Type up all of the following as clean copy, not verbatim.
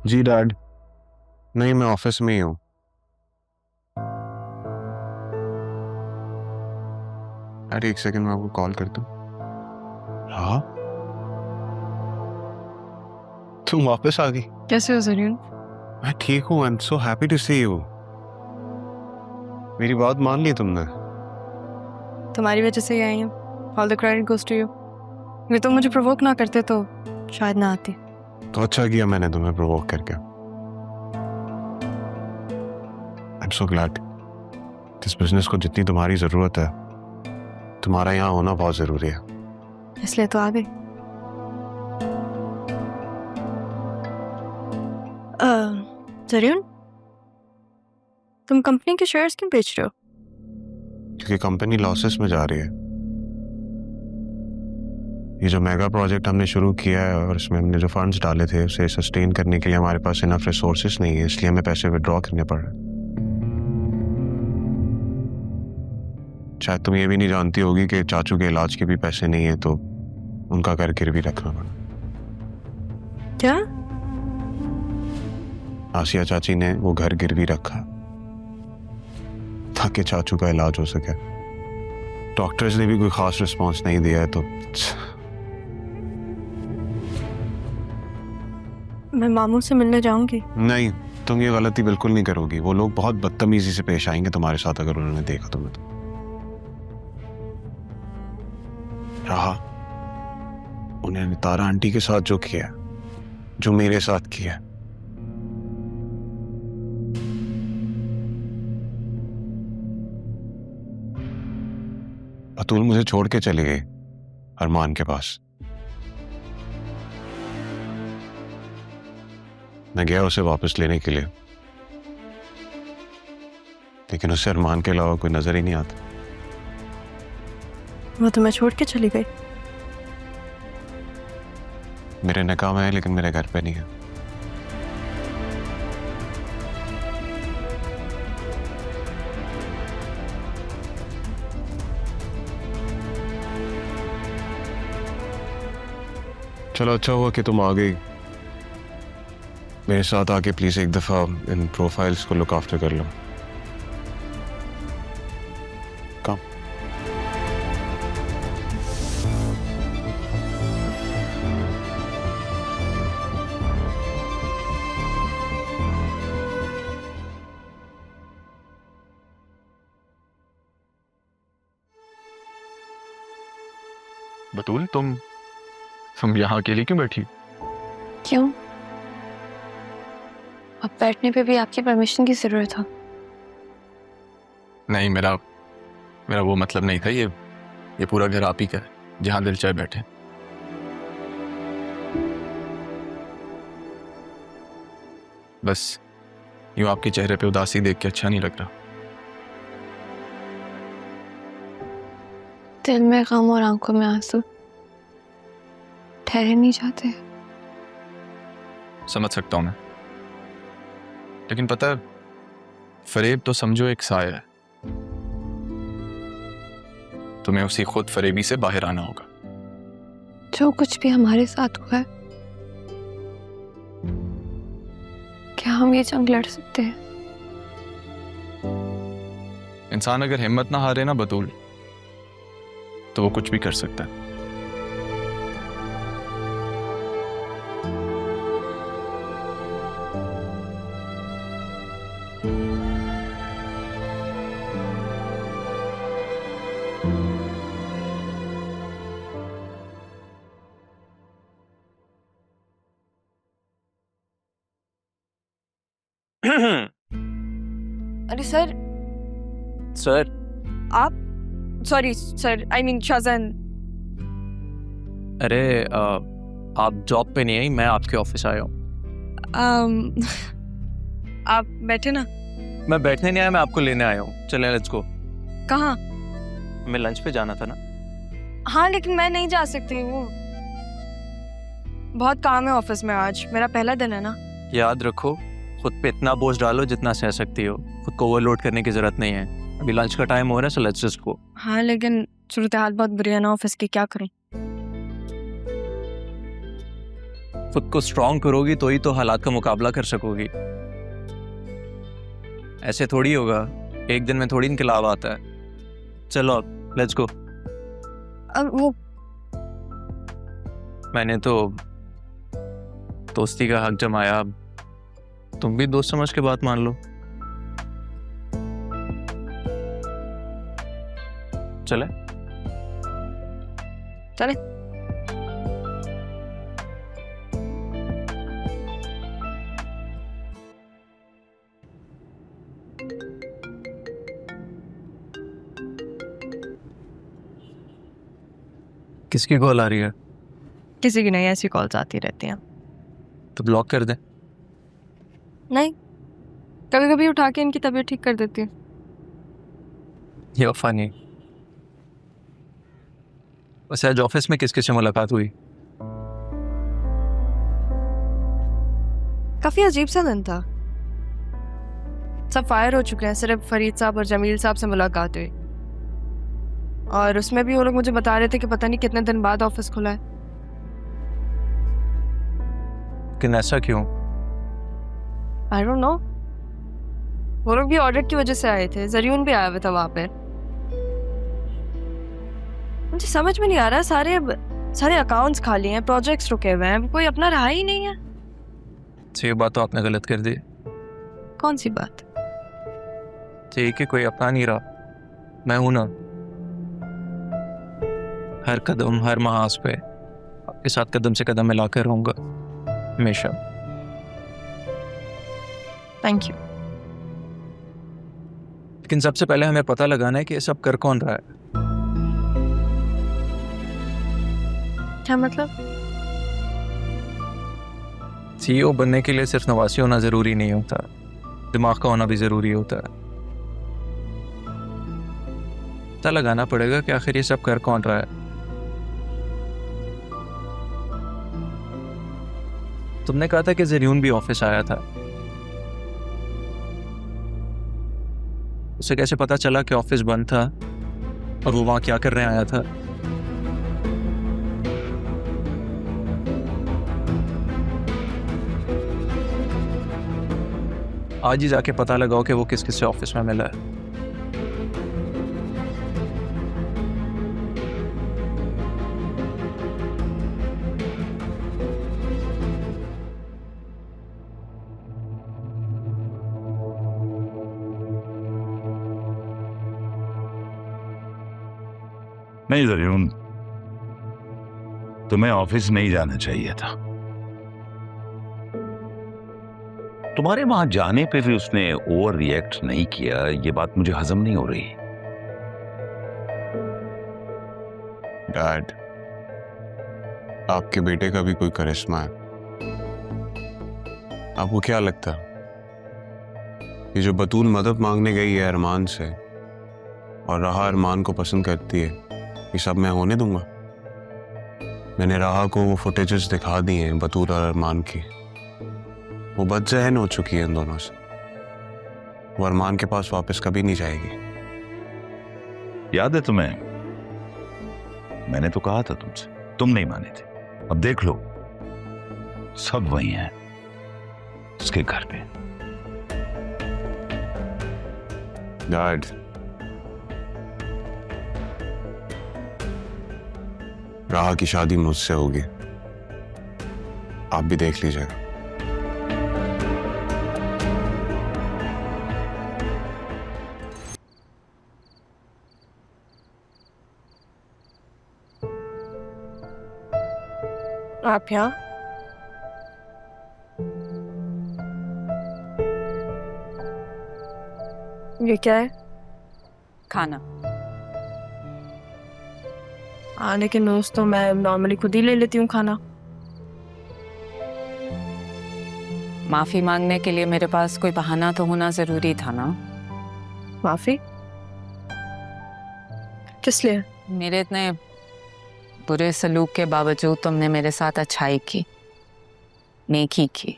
जी dad. नहीं, मैं office में ही हूँ। अरे एक सेकंड, मैं आपको कॉल करता हूँ। हाँ, तुम वापस आ गई। कैसे हो जरीन? मैं ठीक हूँ। I am so happy to see you. मेरी बात मान ली तुमने? तुम्हारी वजह से ही आई हूँ। All the credit goes to you. ये तो मुझे प्रोवोक ना करते तो शायद ना आती। तो अच्छा किया मैंने तुम्हें प्रोवोक करके। आई एम सो ग्लैड। इस बिजनेस को जितनी तुम्हारी जरूरत है, तुम्हारा यहाँ होना बहुत जरूरी है। इसलिए तो आ गई। जरीन, तुम कंपनी के शेयर्स क्यों बेच रहे हो? क्योंकि कंपनी लॉसेस में जा रही है। ये जो मेगा प्रोजेक्ट हमने शुरू किया है और इसमें हमने जो फंड्स डाले थे उसे सस्टेन करने के लिए हमारे पास इनफ रिसोर्सेस नहीं है, इसलिए हमें पैसे विड्रॉ करने पड़ रहे हैं। शायद तुम ये भी नहीं जानती होगी कि चाचू के इलाज के भी पैसे नहीं है, तो उनका घर गिरवी रखना पड़ा। क्या? आसिया चाची ने वो घर गिरवी रखा ताकि चाचू का इलाज हो सके। डॉक्टर्स ने भी कोई खास रिस्पांस नहीं दिया है, तो मैं मामू से मिलने जाऊंगी। नहीं, तुम ये गलती बिल्कुल नहीं करोगी। वो लोग बहुत बदतमीजी से पेश आएंगे तुम्हारे साथ अगर उन्होंने देखा तुम्हें तो। रहा उन्होंने तारा आंटी के साथ जो किया, जो मेरे साथ किया, अतुल मुझे छोड़ के चले गए अरमान के पास। मैं गया उसे वापस लेने के लिए, लेकिन उसे अरमान के अलावा कोई नजर ही नहीं आता। वो तुम्हें छोड़ के चली गई? मेरे निकाह में है लेकिन मेरे घर पे नहीं है। चलो अच्छा हुआ कि तुम आ गई। मेरे साथ आके प्लीज एक दफा इन प्रोफाइल्स को लुक आफ्टर कर लो। कम। बतूल, तुम यहाँ अकेली क्यों बैठी? क्यों? अब बैठने पे भी आपकी परमिशन की जरूरत है। नहीं, मेरा वो मतलब नहीं था। ये पूरा घर आप ही का है, जहाँ दिल चाहे बैठे। बस यूं आपके चेहरे पे उदासी देख के अच्छा नहीं लग रहा। दिल में गम और आंखों में आंसू ठहरे नहीं जाते। समझ सकता हूं मैं, लेकिन पता है, फरेब तो समझो एक साया है। तुम्हें उसी खुद फरेबी से बाहर आना होगा। जो कुछ भी हमारे साथ हुआ है, क्या हम ये जंग लड़ सकते हैं? इंसान अगर हिम्मत ना हारे ना बतूल, तो वो कुछ भी कर सकता है। अरे सर। सर? आप? Sorry sir, I mean Shahjan. अरे आप जॉब पे नहीं आई, मैं आपके ऑफिस आया हूँ। आप बैठे ना। मैं बैठने नहीं आया, मैं आपको लेने आया हूँ। चलें, लेट्स गो। कहाँ? मैं लंच पे जाना था ना। हाँ, लेकिन मैं नहीं जा सकती। वो बहुत काम है ऑफिस में, आज मेरा पहला दिन है ना। याद रखो, खुद पे इतना बोझ डालो जितना सह सकती हो। खुद को ओवरलोड करने की जरूरत नहीं है। अभी लंच का टाइम हो रहा है, सो लेट्स जस्ट गो। हाँ, लेकिन सूरत हाल बहुत बुरी है ना ऑफिस की, क्या करूं? खुद को स्ट्रांग करोगी तो ही तो हालात का मुकाबला कर सकोगी। ऐसे थोड़ी होगा, एक दिन में थोड़ी इनकलाब आता है। चलो अब लेट्स गो। अब वो मैंने तो दोस्ती का हक जमाया, अब तुम भी दोस्त समझ के बात मान लो। चले चले। किसकी कॉल आ रही है? किसी की नहीं, ऐसी कॉल्स आती रहती हैं। तो ब्लॉक कर दे। नहीं, कभी कभी उठा के इनकी तबीयत ठीक कर देती हूँ। ये फनी। वैसे आज ऑफिस में किस किस से मुलाकात हुई? काफी अजीब सा दिन था। सब फायर हो चुके हैं, सिर्फ फरीद साहब और जमील साहब से मुलाकात हुई। और उसमें भी वो लोग मुझे बता रहे थे कि पता नहीं कितने दिन बाद ऑफिस खुला है। लेकिन ऐसा क्यों? I don't know. वो लोग भी ऑडिट की वजह से आए थे, जरियून भी आया हुआ था वहां पे। मुझे समझ में नहीं आ रहा, सारे अकाउंट्स खाली हैं, प्रोजेक्ट्स रुके हुए हैं, कोई अपना रहा ही नहीं है। ये बात तो आपने गलत कर दी। कौन सी बात? ठीक है, कोई अपना नहीं रहा, मैं हूं ना। हर कदम हर महाज पे आपके साथ कदम से कदम मिलाकर रहूंगा हमेशा। Thank you. लेकिन सबसे पहले हमें पता लगाना है कि ये सब कर कौन रहा है। क्या मतलब? सीईओ बनने के लिए सिर्फ नवासी होना जरूरी नहीं होता, दिमाग का होना भी जरूरी होता है। पता लगाना पड़ेगा कि आखिर ये सब कर कौन रहा है। तुमने कहा था कि जरियून भी ऑफिस आया था, उसे कैसे पता चला कि ऑफिस बंद था और वो वहां क्या करने आया था? आज ही जाके पता लगाओ कि वो किस किस से ऑफिस में मिला है। नहीं जरियून, तुम्हें ऑफिस नहीं जाना चाहिए था। तुम्हारे वहां जाने पे भी उसने ओवर रिएक्ट नहीं किया, ये बात मुझे हजम नहीं हो रही। डैड, आपके बेटे का भी कोई करिश्मा है। आपको क्या लगता है ये जो बतूल मदद मांगने गई है अरमान से और राहा अरमान को पसंद करती है, ये सब मैं होने दूंगा? मैंने राहा को वो फुटेजेस दिखा दी हैं बतूल और अरमान की। वो बदज़हन हो चुकी है इन दोनों से। वो अरमान के पास वापस कभी नहीं जाएगी। याद है तुम्हें, मैंने तो कहा था तुमसे, तुम नहीं माने थे। अब देख लो, सब वही हैं उसके घर पे। डैड, राहा की शादी मुझसे होगी, आप भी देख लीजिएगा। आप यहाँ? ये क्या है? खाना। हाँ, लेकिन रोज तो मैं नॉर्मली खुद ही ले लेती हूँ खाना। माफी मांगने के लिए मेरे पास कोई बहाना तो होना जरूरी था ना। माफी? किस लिए? मेरे इतने बुरे सलूक के बावजूद तुमने मेरे साथ अच्छाई की, नेकी की।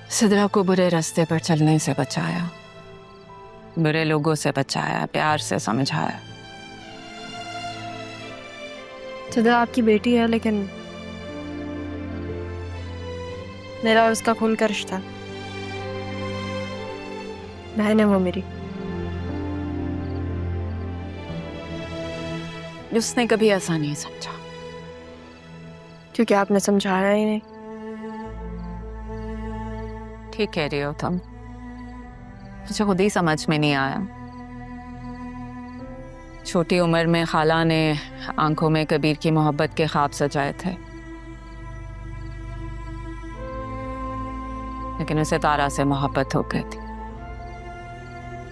सिद्रा को बुरे रास्ते पर चलने से बचाया, बुरे लोगों से बचाया, प्यार से समझाया। सदा आपकी बेटी है, लेकिन मेरा और उसका खून का रिश्ता। बहन है वो मेरी। उसने कभी ऐसा नहीं समझा। क्योंकि आपने समझाया ही नहीं। ठीक कह रही हो तुम, मुझे खुद ही समझ में नहीं आया। छोटी उम्र में खाला ने आंखों में कबीर की मोहब्बत के ख्वाब सजाए थे, लेकिन उसे तारा से मोहब्बत हो गई थी।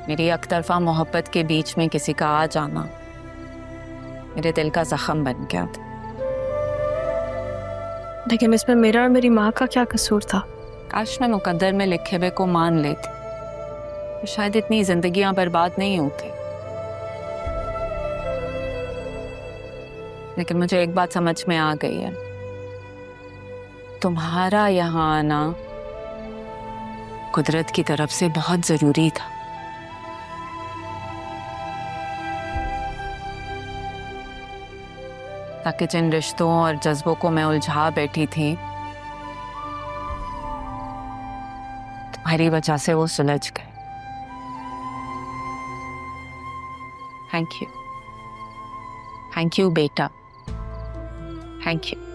मेरी एकतरफा मोहब्बत के बीच में किसी का आ जाना मेरे दिल का जख्म बन गया था। लेकिन इसमें मेरा और मेरी माँ का क्या कसूर था? काश मैं मुकद्दर में लिखे हुए को मान लेती तो शायद इतनी जिंदगियां बर्बाद नहीं होती। लेकिन मुझे एक बात समझ में आ गई है, तुम्हारा यहाँ आना कुदरत की तरफ से बहुत जरूरी था। ताकि जिन रिश्तों और जज्बों को मैं उलझा बैठी थी, तुम्हारी वजह से वो सुलझ गए। थैंक यू बेटा, थैंक यू।